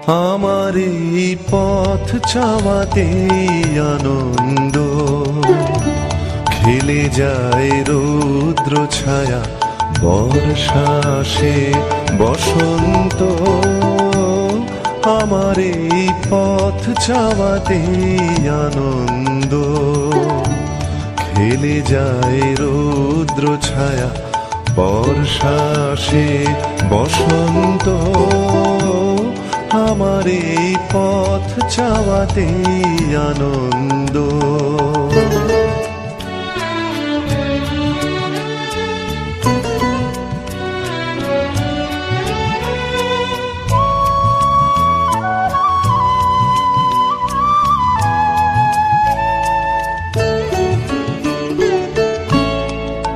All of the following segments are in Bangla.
আমার এই পথ চাওয়াতে আনন্দ, খেলে যায় রৌদ্র ছায়া, বর্ষা আসে বসন্ত। আমার এই পথ চাওয়াতে আনন্দ, খেলে যায় রৌদ্র ছায়া, বর্ষা আসে বসন্ত। আমার এই পথ চাওয়াতে আনন্দ।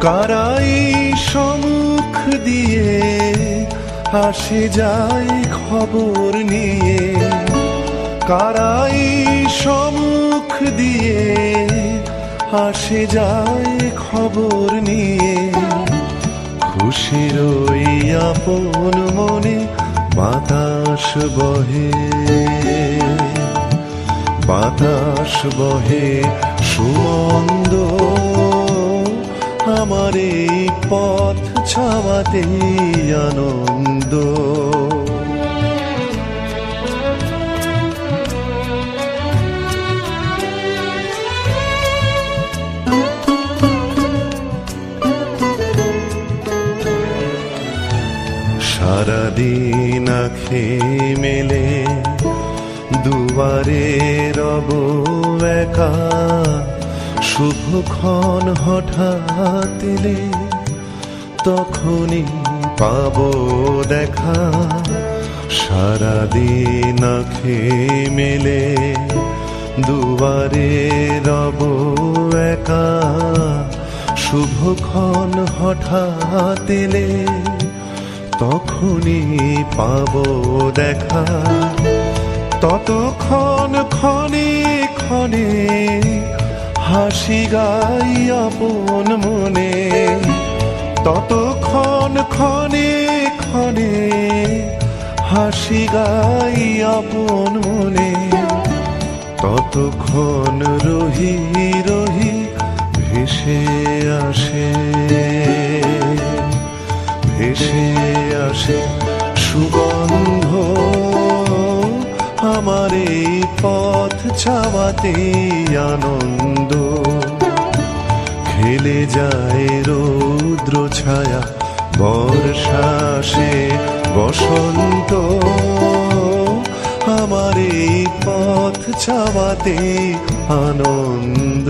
কারাই সম্মুখ দিয়ে আসে যায় খবর নিয়ে, কারাই সম্মুখ দিয়ে আসে যায় খবর নিয়ে। খুশির ওই আপন মনে বাতাস বহে, বাতাস বহে সুমন্দ। আমার এই পথ চাওয়াতে আনন্দ। সারাদিন আঁখে মেলে দুয়ারে রব একা, শুভক্ষণ হঠাৎ এলে তখনই পাবো দেখা। সারাদিন আঁখে মেলে দুয়ারে রব একা, শুভক্ষণ হঠাৎ এলে তখনই পাবো দেখা। ততক্ষণ ক্ষণে ক্ষণে হাসি গাই আপন মনে, ততক্ষণ ক্ষণে ক্ষণে হাসি গাই আপন মনে। ততক্ষণ রহি রহি ভেসে আসে, ভেসে আসে সুগন্ধ। আমার এই পথ চাওয়াতে আনন্দ, খেলে যায় রৌদ্র ছায়া, বর্ষা আসে বসন্ত। আমার এই পথ চাওয়াতে আনন্দ।